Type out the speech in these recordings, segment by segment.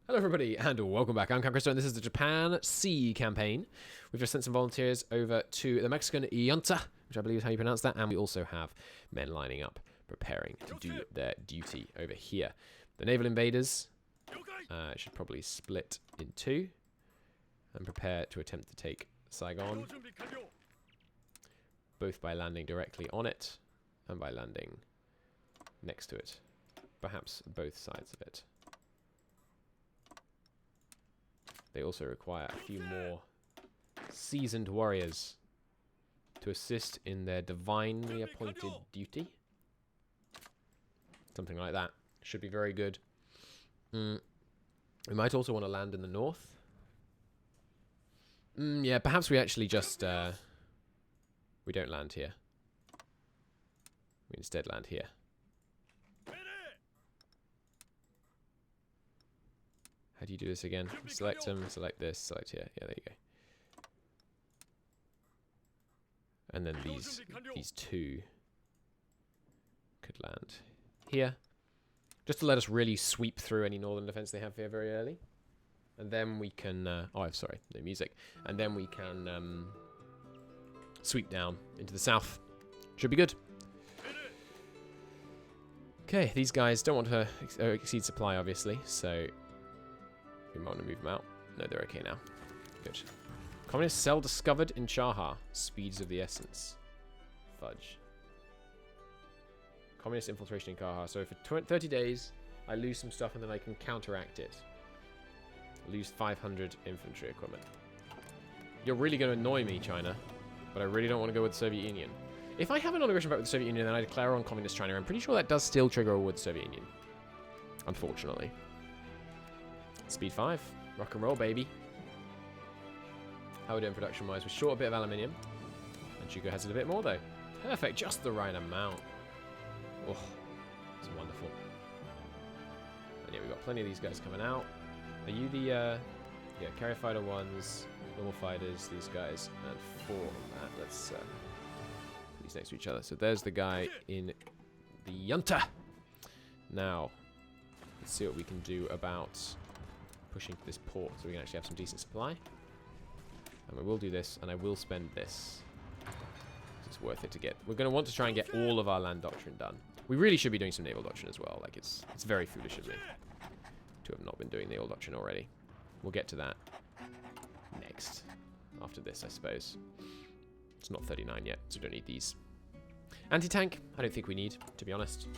Hello everybody and welcome back. I'm Christo and this is the Japan Sea campaign. We've just sent some volunteers over to the Mexican Yunta, which I believe is how you pronounce that, and we also have men lining up, preparing to do their duty over here. The naval invaders should probably split in two and prepare to attempt to take Saigon, both by landing directly on it and by landing next to it. Perhaps both sides of it. They also require a few more seasoned warriors to assist in their divinely appointed duty. Something like that. Should be very good. We might also want to land in the north. Yeah, perhaps we actually just... we don't land here. We instead land here. How do you do this again? Select them, select this, select here. Yeah, there you go. And then these two could land here. Just to let us really sweep through any northern defense they have here very early. And then we can... oh, sorry, no music. And then we can sweep down into the south. Should be good. Okay, these guys don't want to exceed supply, obviously, so... we might want to move them out. No, they're okay now. Good. Communist cell discovered in Chaha. Speeds of the essence. Fudge. Communist infiltration in Chaha. So for 30 days, I lose some stuff and then I can counteract it. Lose 500 infantry equipment. You're really going to annoy me, China. But I really don't want to go with the Soviet Union. If I have an aggression back with the Soviet Union and I declare on Communist China, I'm pretty sure that does still trigger a war with the Soviet Union. Unfortunately. Speed 5. Rock and roll, baby. How are we doing production-wise? We're short a bit of aluminium. And Shugo has it a bit more, though. Perfect. Just the right amount. Oh, it's wonderful. And yeah, we've got plenty of these guys coming out. Are you the... yeah, carrier fighter ones, normal fighters, these guys, and 4 on that. Let's put these next to each other. So there's the guy in the Yunta. Now, let's see what we can do about... pushing to this port so we can actually have some decent supply. And we will do this, and I will spend this. It's worth it to get. We're going to want to try and get all of our land doctrine done. We really should be doing some naval doctrine as well. Like, it's very foolish of me to have not been doing naval doctrine already. We'll get to that next. After this, I suppose. It's not 39 yet, so we don't need these. Anti-tank, I don't think we need, to be honest.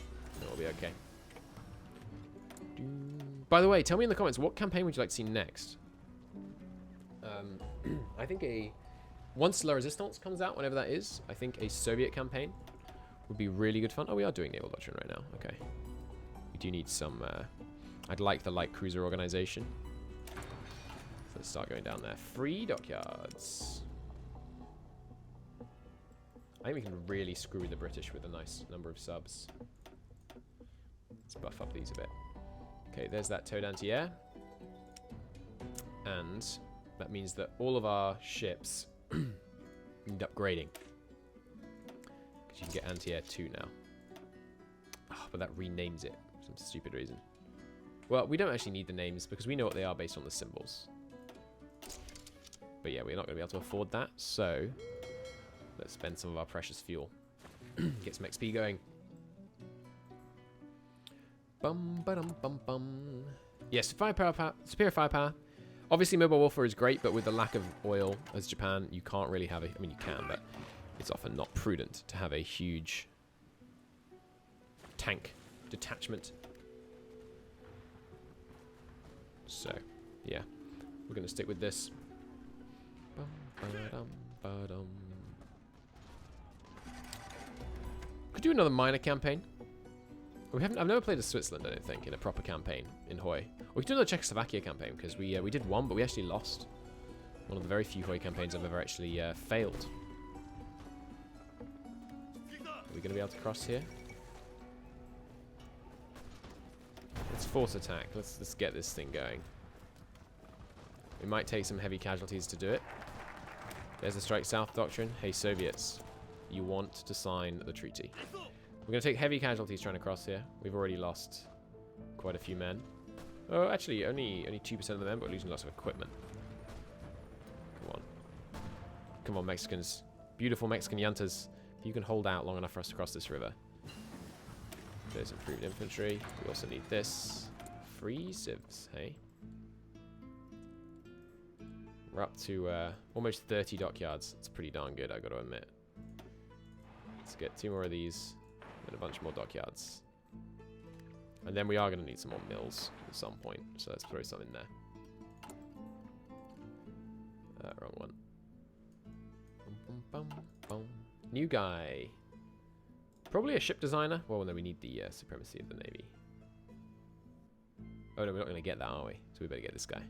It'll be okay. By the way, tell me in the comments, what campaign would you like to see next? I think once La Resistance comes out, whenever that is, I think a Soviet campaign would be really good fun. Oh, we are doing naval doctrine right now. Okay. We do need some... I'd like the light cruiser organization. So let's start going down there. Free dockyards. I think we can really screw the British with a nice number of subs. Let's buff up these a bit. Okay, there's that towed anti-air. And that means that all of our ships need upgrading. Because you can get anti-air 2 now. Oh, but that renames it for some stupid reason. Well, we don't actually need the names because we know what they are based on the symbols. But yeah, we're not going to be able to afford that. So, let's spend some of our precious fuel. Get some XP going. Bum, ba-dum, bum, bum. Yes, superior firepower. Obviously, mobile warfare is great, but with the lack of oil as Japan, you can't really have a... I mean, you can, but it's often not prudent to have a huge tank detachment. So, yeah. We're going to stick with this. Bum, ba-dum, ba-dum. Could do another minor campaign. I've never played as Switzerland, I don't think, in a proper campaign in Hoi. We could do another Czechoslovakia campaign, because we did one, but we actually lost. One of the very few Hoi campaigns I've ever actually failed. Are we going to be able to cross here? Let's force attack. Let's get this thing going. We might take some heavy casualties to do it. There's the Strike South Doctrine. Hey, Soviets, you want to sign the treaty. We're going to take heavy casualties trying to cross here. We've already lost quite a few men. Oh, actually, only 2% of the men, but losing lots of equipment. Come on. Come on, Mexicans. Beautiful Mexican llantas. You can hold out long enough for us to cross this river. There's improved infantry. We also need this. Free civs, hey? We're up to almost 30 dockyards. It's pretty darn good, I got to admit. Let's get 2 more of these and a bunch more dockyards. And then we are going to need some more mills at some point. So let's throw some in there. Wrong one. New guy. Probably a ship designer. Well, no, we need the supremacy of the Navy. Oh, no, we're not going to get that, are we? So we better get this guy.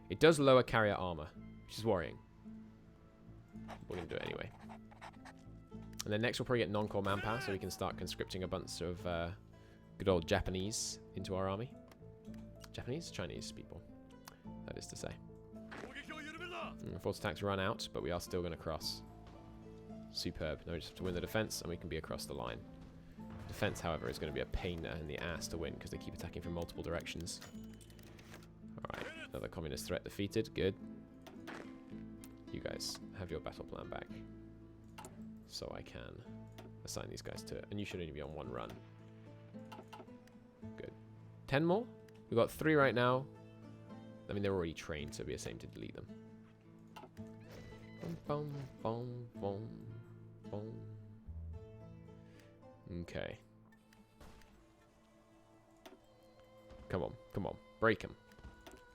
It does lower carrier armor, which is worrying. We're going to do it anyway. And then next we'll probably get non-core manpower, so we can start conscripting a bunch of good old Japanese into our army. Japanese? Chinese people, that is to say. Force attacks run out, but we are still going to cross. Superb. Now we just have to win the defense, and we can be across the line. Defense, however, is going to be a pain in the ass to win, because they keep attacking from multiple directions. Alright, another communist threat defeated. Good. You guys have your battle plan back. So I can assign these guys to it. And you should only be on 1 run. Good. 10 more? We've got 3 right now. I mean, they're already trained, so it'd be a shame to delete them. Boom, boom, boom, boom. Okay. Come on, come on. Break them.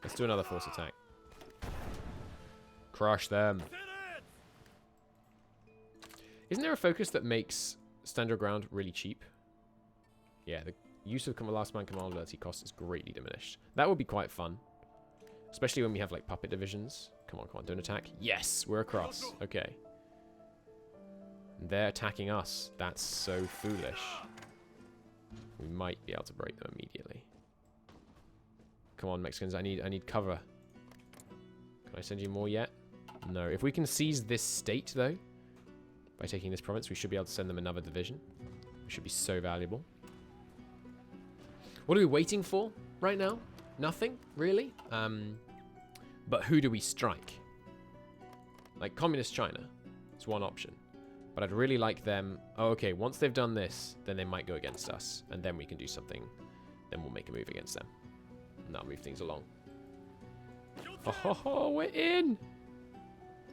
Let's do another force attack. Crush them. Isn't there a focus that makes stand your ground really cheap? Yeah, the use of last man commandability cost is greatly diminished. That would be quite fun. Especially when we have like puppet divisions. Come on, don't attack. Yes, we're across. Okay. They're attacking us. That's so foolish. We might be able to break them immediately. Come on, Mexicans, I need cover. Can I send you more yet? No. If we can seize this state, though, by taking this province, we should be able to send them another division. It should be so valuable. What are we waiting for right now? Nothing, really. But who do we strike? Like, Communist China. It's one option. But I'd really like them... Oh, okay, once they've done this, then they might go against us. And then we can do something. Then we'll make a move against them. And that'll move things along. Oh, ho, ho, we're in!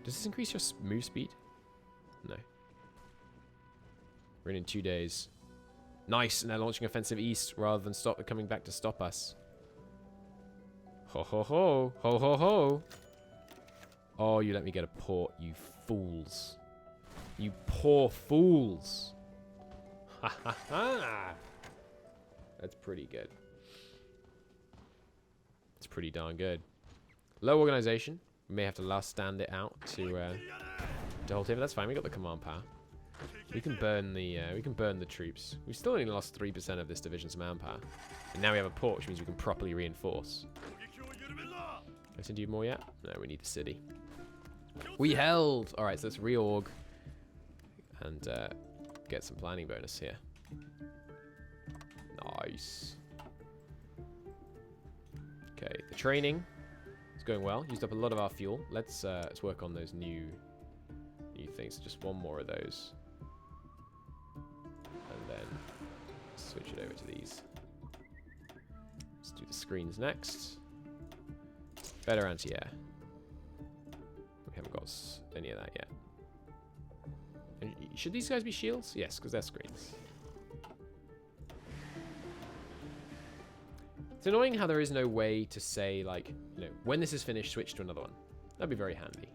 Does this increase your move speed? No. We're in 2 days. Nice, and they're launching offensive east rather than coming back to stop us. Ho, ho, ho. Ho, ho, ho. Oh, you let me get a port, you fools. You poor fools. Ha, ha, ha. That's pretty good. It's pretty darn good. Low organization. We may have to last stand it out to hold him. That's fine. We got the command power. We can burn the troops. We've still only lost 3% of this division's manpower. And now we have a port, which means we can properly reinforce. Can I send you more yet? No, we need the city. We held! Alright, so let's reorg and get some planning bonus here. Nice. Okay, the training is going well. Used up a lot of our fuel. Let's work on those new things. Just 1 more of those. And then switch it over to these. Let's do the screens next. Better anti-air. We haven't got any of that yet. And should these guys be shields? Yes, because they're screens. It's annoying how there is no way to say, like, you know, when this is finished, switch to another one. That'd be very handy.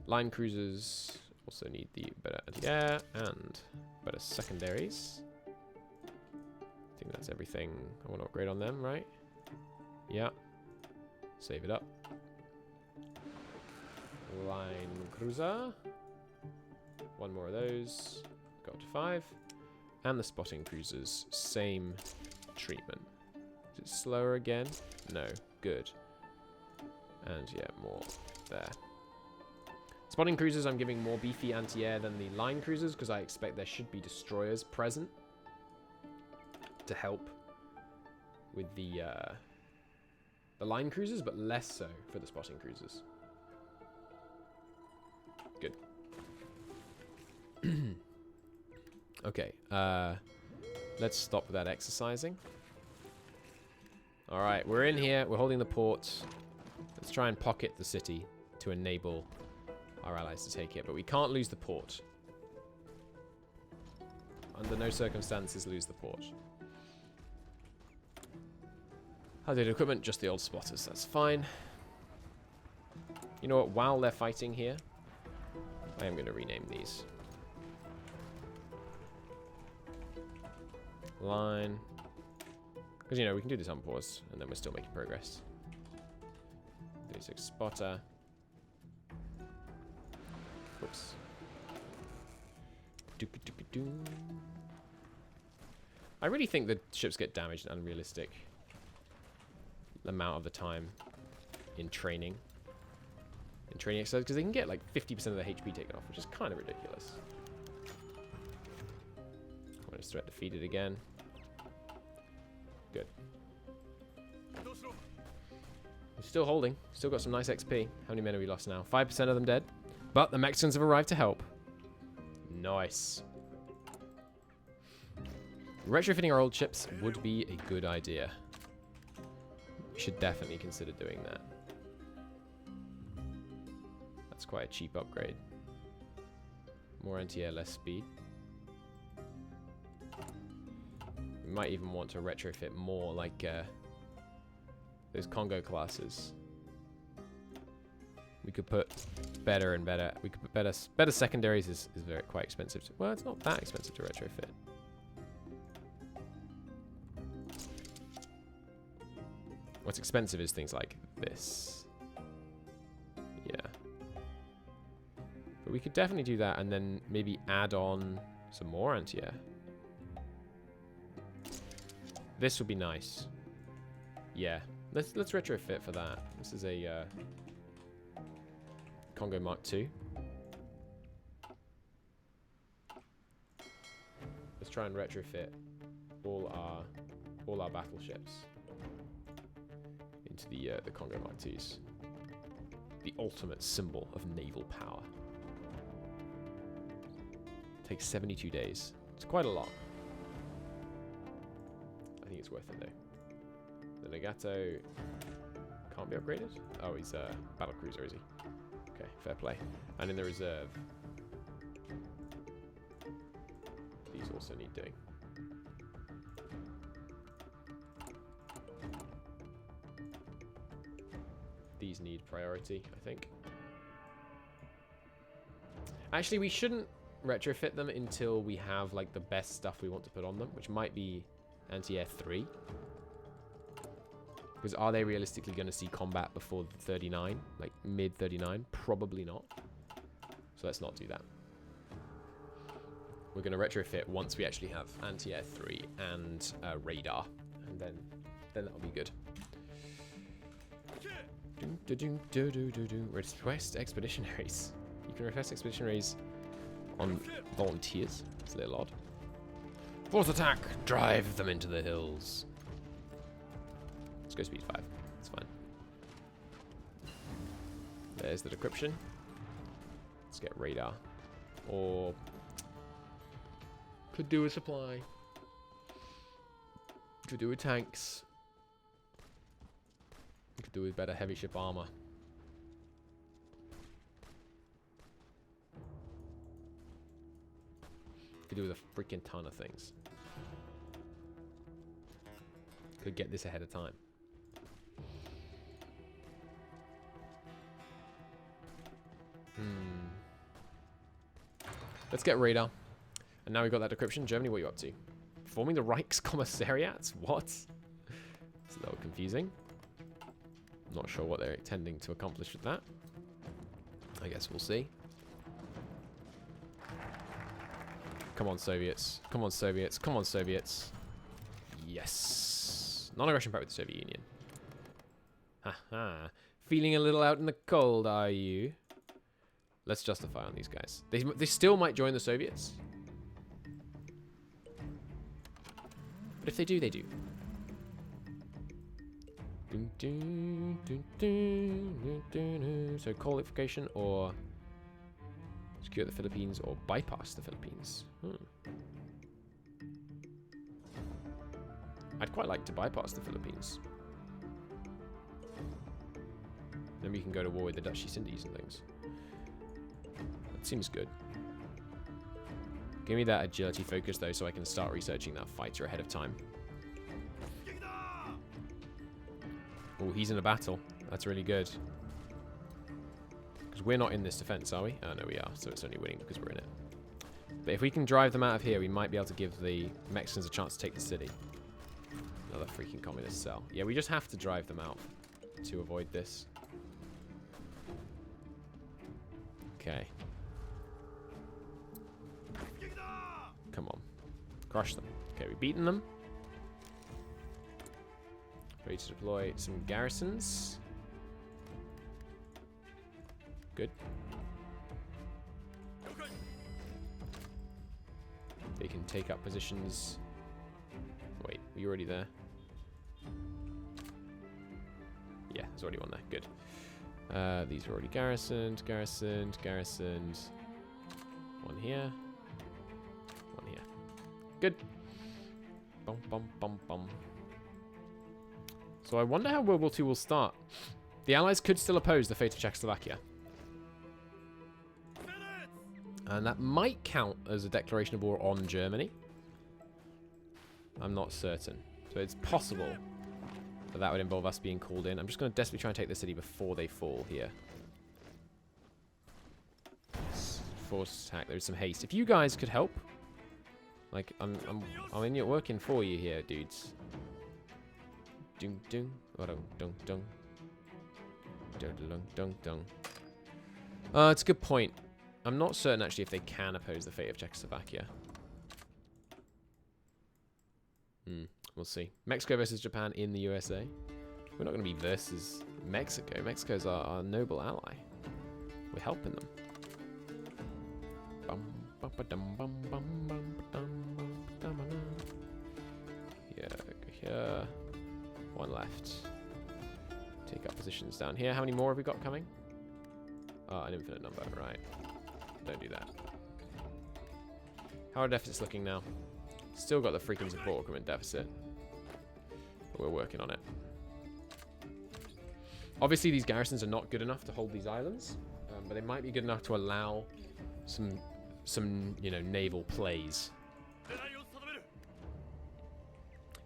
Line cruisers also need the better anti-air and better secondaries. I think that's everything I want to upgrade on them, right? Yeah. Save it up. Line cruiser. 1 more of those. Go up to 5. And the spotting cruisers, same treatment. Is it slower again? No. Good. And yeah, more there. Spotting cruisers, I'm giving more beefy anti-air than the line cruisers because I expect there should be destroyers present to help the line cruisers, but less so for the spotting cruisers. Good. Okay, let's stop that exercising. Alright, we're in here. We're holding the port. Let's try and pocket the city to enable our allies to take it. But we can't lose the port. Under no circumstances lose the port. Outdated equipment, just the old spotters. That's fine. You know what? While they're fighting here, I am going to rename these. Line. Because, you know, we can do this on pause, and then we're still making progress. 36 spotter. Whoops. I really think the ships get damaged an unrealistic amount of the time in training. In training exercise, because they can get like 50% of the HP taken off, which is kind of ridiculous. Communist threat defeated again. Good. We're still holding. Still got some nice XP. How many men have we lost now? 5% of them dead. But the Mexicans have arrived to help. Nice. Retrofitting our old ships would be a good idea. We should definitely consider doing that. That's quite a cheap upgrade. More anti-air, less speed. We might even want to retrofit more like those Congo classes. We could put better and better. We could put better secondaries is very quite expensive. Well, it's not that expensive to retrofit. What's expensive is things like this. Yeah. But we could definitely do that and then maybe add on some more anti-air. This would be nice. Yeah. Let's retrofit for that. This is a Congo Mark II. Let's try and retrofit all our battleships into the Congo Mark IIs. The ultimate symbol of naval power. Takes 72 days. It's quite a lot. I think it's worth it though. The Nagato can't be upgraded. Oh, he's a battle cruiser, is he? Okay, fair play. And in the reserve, these also need doing. These need priority, I think. Actually, we shouldn't retrofit them until we have like the best stuff we want to put on them, which might be anti-air 3. Because are they realistically going to see combat before 39? Like mid 39? Probably not. So let's not do that. We're going to retrofit once we actually have anti-air 3 and radar. And then that'll be good. Request expeditionaries. You can request expeditionaries on volunteers. It's a little odd. Fourth attack! Drive them into the hills. Let's go speed 5. It's fine. There's the decryption. Let's get radar. Or could do a supply. Could do with tanks. Could do with better heavy ship armor. Could do with a freaking ton of things. Could get this ahead of time. Let's get radar. And now we've got that decryption. Germany, what are you up to? Forming the Reichskommissariats? What? It's a little confusing. Not sure what they're intending to accomplish with that. I guess we'll see. Come on, Soviets. Come on, Soviets. Come on, Soviets. Yes. Non-aggression pact with the Soviet Union. Haha. Feeling a little out in the cold, are you? Let's justify on these guys. They still might join the Soviets. But if they do, they do. So qualification or secure the Philippines or bypass the Philippines. I'd quite like to bypass the Philippines. Then we can go to war with the Dutch East Indies and things. That seems good. Give me that agility focus though so I can start researching that fighter ahead of time. Oh, he's in a battle. That's really good. Because we're not in this defense, are we? Oh, no, we are. So it's only winning because we're in it. But if we can drive them out of here, we might be able to give the Mexicans a chance to take the city. Another freaking communist cell. Yeah, we just have to drive them out to avoid this. Okay. Come on. Crush them. Okay, we've beaten them. Ready to deploy some garrisons. Good. They can take up positions. Wait, were you already there? Yeah, there's already one there. Good. These are already garrisoned, garrisoned, garrisoned. One here. One here. Good. Bum, bum, bum, bum. So I wonder how World War II will start. The Allies could still oppose the fate of Czechoslovakia. And that might count as a declaration of war on Germany. I'm not certain. So it's possible that that would involve us being called in. I'm just going to desperately try and take the city before they fall here. Forced attack. There's some haste. If you guys could help. Like, I'm working for you here, dudes. Dung dung, dung dung dung, dung dung dung dung. It's a good point. I'm not certain actually if they can oppose the fate of Czechoslovakia. We'll see. Mexico versus Japan in the USA. We're not going to be versus Mexico. Mexico's our noble ally. We're helping them. Yeah, go here. One left. Take up positions down here. How many more have we got coming? Oh, an infinite number. Right. Don't do that. How are deficits looking now? Still got the freaking support equipment deficit. But we're working on it. Obviously, these garrisons are not good enough to hold these islands. But they might be good enough to allow some you know, naval plays.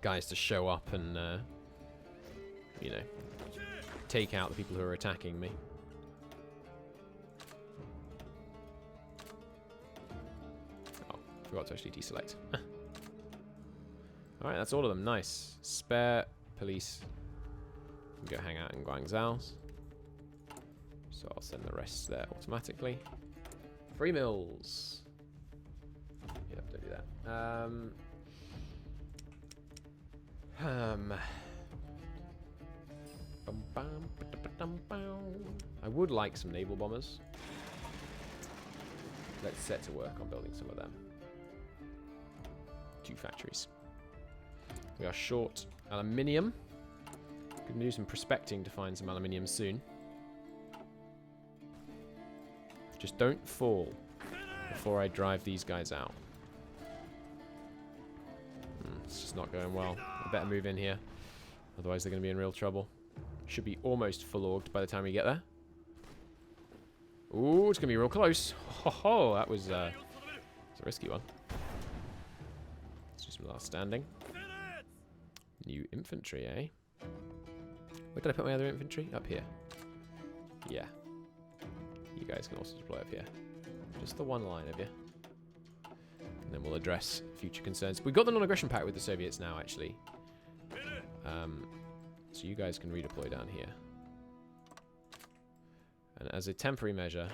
Guys to show up and... you know, take out the people who are attacking me. Oh, forgot to actually deselect. Alright, that's all of them. Nice. Spare police. Go hang out in Guangzhou. So I'll send the rest there automatically. Free mills. Yep, don't do that. I would like some naval bombers. Let's set to work on building some of them. 2 factories. We are short aluminium. Could do some prospecting to find some aluminium soon. Just don't fall before I drive these guys out. It's just not going well. I better move in here. Otherwise they're going to be in real trouble. Should be almost full-orged by the time we get there. Ooh, it's going to be real close. Ho, that was a risky one. Let's do some last standing. New infantry, eh? Where did I put my other infantry? Up here. Yeah. You guys can also deploy up here. Just the one line of you. And then we'll address future concerns. We've got the non-aggression pact with the Soviets now, actually. So you guys can redeploy down here. And as a temporary measure,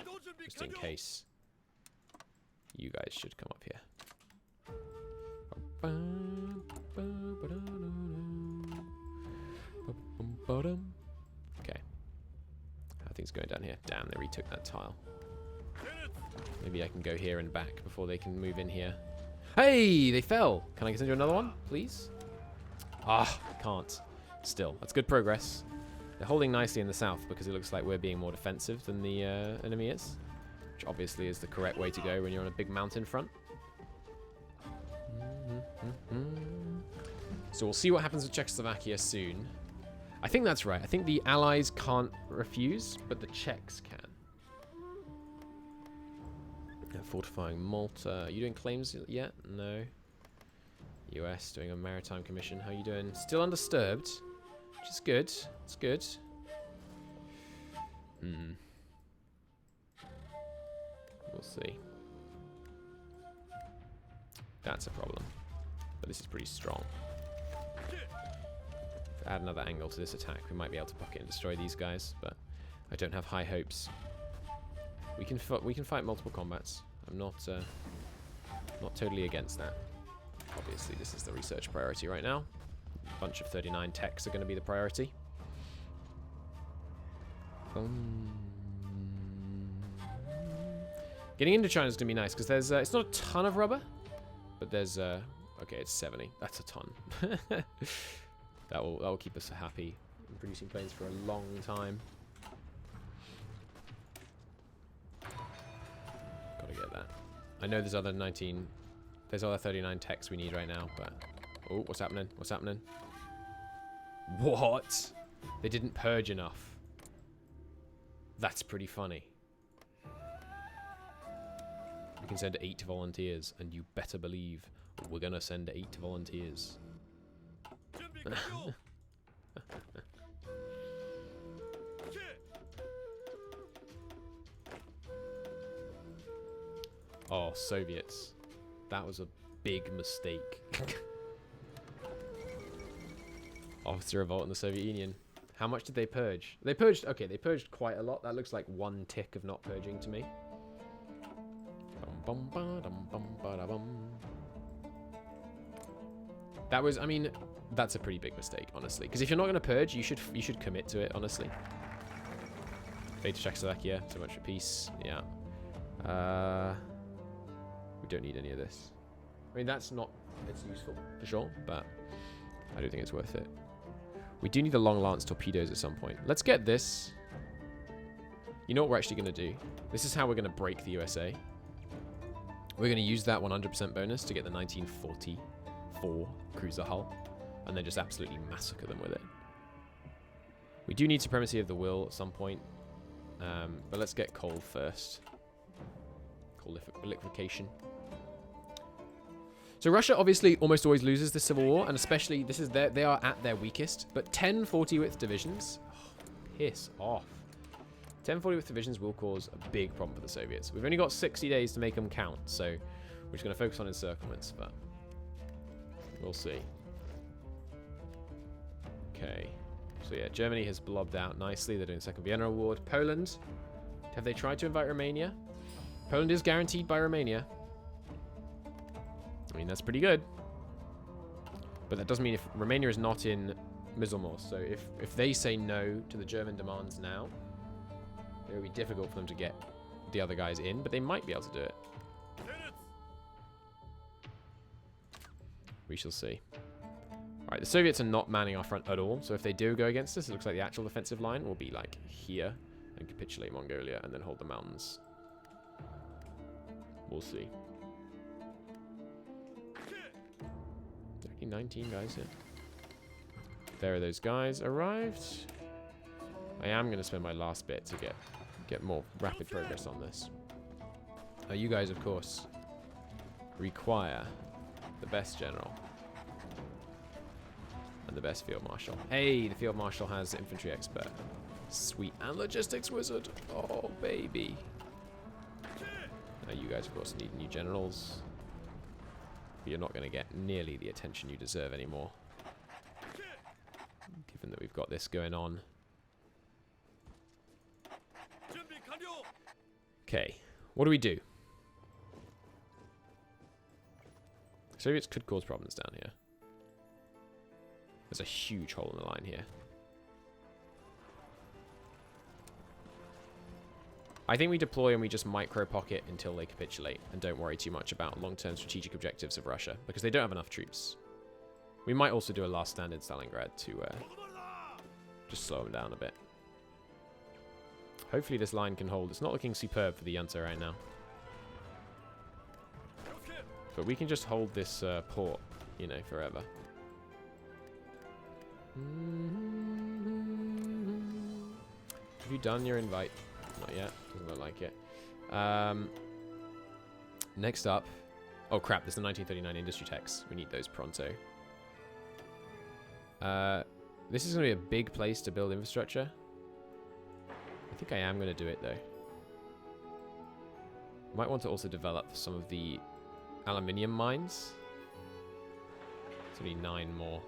just in case, you guys should come up here. Okay. How are things going down here? Damn, they retook that tile. Maybe I can go here and back before they can move in here. Hey, they fell. Can I send you another one, please? Ah, I can't. still. That's good progress. They're holding nicely in the south because it looks like we're being more defensive than the enemy is. Which obviously is the correct way to go when you're on a big mountain front. So we'll see what happens with Czechoslovakia soon. I think that's right. I think the Allies can't refuse, but the Czechs can. Fortifying Malta. Are you doing claims yet? No. US doing a maritime commission. How are you doing? Still undisturbed, which is good. It's good. We'll see. That's a problem. But this is pretty strong. If I add another angle to this attack, we might be able to bucket and destroy these guys, but I don't have high hopes. We can fight multiple combats. I'm not totally against that. Obviously, this is the research priority right now. A bunch of 39 techs are going to be the priority. Getting Indochina is going to be nice because there's it's not a ton of rubber, but there's okay, it's 70. That's a ton. that will keep us happy in producing planes for a long time. Gotta get that. I know there's other 39 techs we need right now, but oh, what's happening? What's happening? What? They didn't purge enough. That's pretty funny. We can send 8 volunteers, and you better believe we're gonna send 8 volunteers. Oh, Soviets. That was a big mistake. Officer revolt in the Soviet Union. How much did they purge? They purged, okay, they purged quite a lot. That looks like 1 tick of not purging to me. That was, I mean, that's a pretty big mistake, honestly. Because if you're not going to purge, you should commit to it, honestly. Fate to Czechoslovakia, so much for peace. Yeah. We don't need any of this. I mean, it's useful, for sure, but I don't think it's worth it. We do need the long lance torpedoes at some point. Let's get this. You know what we're actually going to do? This is how we're going to break the USA. We're going to use that 100% bonus to get the 1944 cruiser hull, and then just absolutely massacre them with it. We do need supremacy of the will at some point, but let's get coal first. Coal liquefaction. So Russia obviously almost always loses the Civil War, and especially they are at their weakest. But 10 40-width divisions, piss off. 10 40-width divisions will cause a big problem for the Soviets. We've only got 60 days to make them count, so we're just going to focus on encirclements, but we'll see. Okay, so yeah, Germany has blobbed out nicely. They're doing the Second Vienna Award. Poland, have they tried to invite Romania? Poland is guaranteed by Romania. I mean, that's pretty good. But that doesn't mean if Romania is not in Middlemore. So if they say no to the German demands now, it will be difficult for them to get the other guys in, but they might be able to do it. We shall see. Alright, the Soviets are not manning our front at all, so if they do go against us, it looks like the actual defensive line will be like here, and capitulate Mongolia, and then hold the mountains. We'll see. 19 guys here. There are those guys arrived. I am going to spend my last bit to get more rapid progress on this. You guys, of course, require the best general and the best field marshal. Hey, the field marshal has infantry expert. Sweet. And logistics wizard. Oh, baby. Now you guys, of course, need new generals. But you're not going to get nearly the attention you deserve anymore, given that we've got this going on. Okay, what do we do? Soviets could cause problems down here. There's a huge hole in the line here. I think we deploy and we just micro-pocket until they capitulate and don't worry too much about long-term strategic objectives of Russia, because they don't have enough troops. We might also do a last stand in Stalingrad to Just slow them down a bit. Hopefully this line can hold. It's not looking superb for the Junta right now. But we can just hold this port, you know, forever. Have you done your invite? Not yet. Doesn't look like it. Next up. Oh crap, there's the 1939 industry tax. We need those pronto. This is going to be a big place to build infrastructure. I think I am going to do it though. Might want to also develop some of the aluminium mines. It's only 9 more.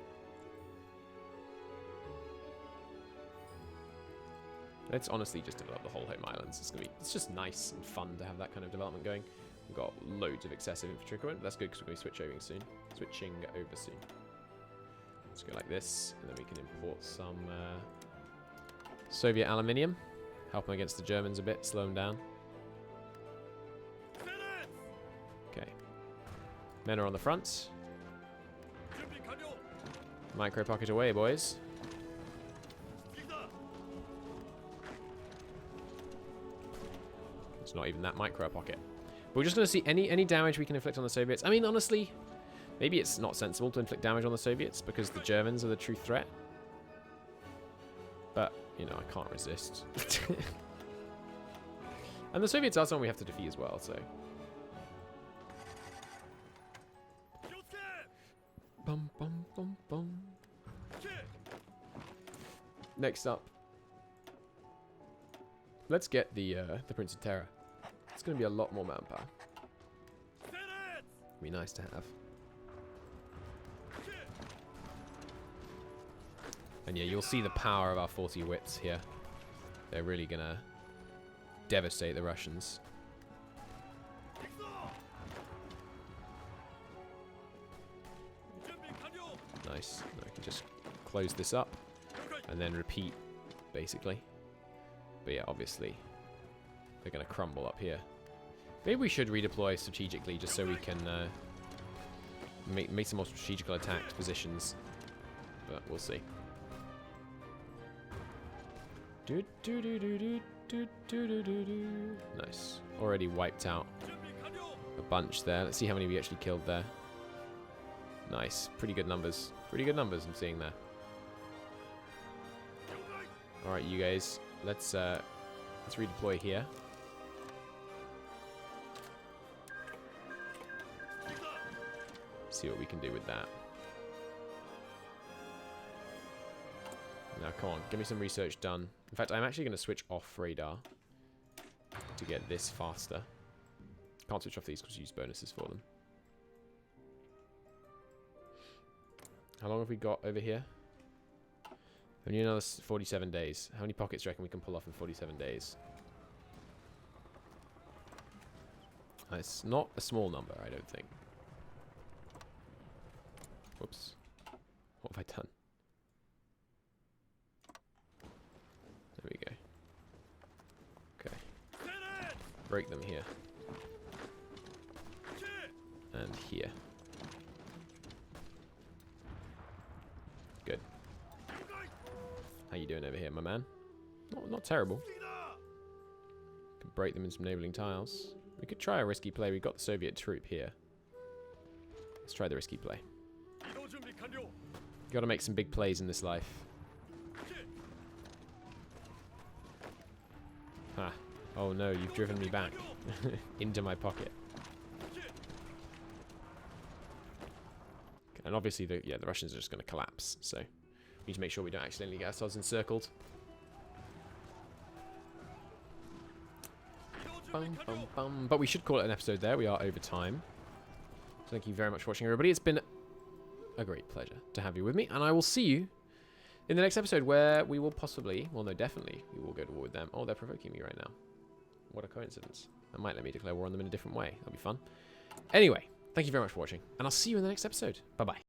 Let's honestly just develop the whole home islands. It's just nice and fun to have that kind of development going. We've got loads of excessive infantry equipment. That's good because we're going to switch over soon. Let's go like this, and then we can import some Soviet aluminium. Help them against the Germans a bit, slow them down. Okay. Men are on the front. Micro pocket away, boys. It's not even that micro pocket. But we're just going to see any damage we can inflict on the Soviets. I mean, honestly, maybe it's not sensible to inflict damage on the Soviets because the Germans are the true threat. But, you know, I can't resist. And the Soviets are someone we have to defeat as well, so. Bum, bum, bum, bum. Next up. Let's get the Prince of Terror. It's going to be a lot more manpower. Be nice to have. And yeah, you'll see the power of our 40 wits here. They're really going to devastate the Russians. Nice. I can just close this up and then repeat, basically. But yeah, obviously, they're going to crumble up here. Maybe we should redeploy strategically just so we can make some more strategical attack positions. But we'll see. Nice. Already wiped out a bunch there. Let's see how many we actually killed there. Nice. Pretty good numbers. Pretty good numbers I'm seeing there. Alright, you guys. Let's redeploy here. See what we can do with that. Now, come on. Give me some research done. In fact, I'm actually going to switch off radar to get this faster. Can't switch off these because we use bonuses for them. How long have we got over here? Only another 47 days. How many pockets do you reckon we can pull off in 47 days? It's not a small number, I don't think. Whoops. What have I done? There we go. Okay. Break them here. And here. Good. How you doing over here, my man? Not terrible. Could break them in some neighboring tiles. We could try a risky play. We've got the Soviet troop here. Let's try the risky play. Got to make some big plays in this life. Ah. Oh no, you've driven me back into my pocket. And obviously, the Russians are just going to collapse. So we need to make sure we don't accidentally get ourselves encircled. Bum, bum, bum. But we should call it an episode there. We are over time. Thank you very much for watching, everybody. It's been a great pleasure to have you with me. And I will see you in the next episode where we will possibly, well, no, definitely, we will go to war with them. Oh, they're provoking me right now. What a coincidence. That might let me declare war on them in a different way. That'll be fun. Anyway, thank you very much for watching. And I'll see you in the next episode. Bye-bye.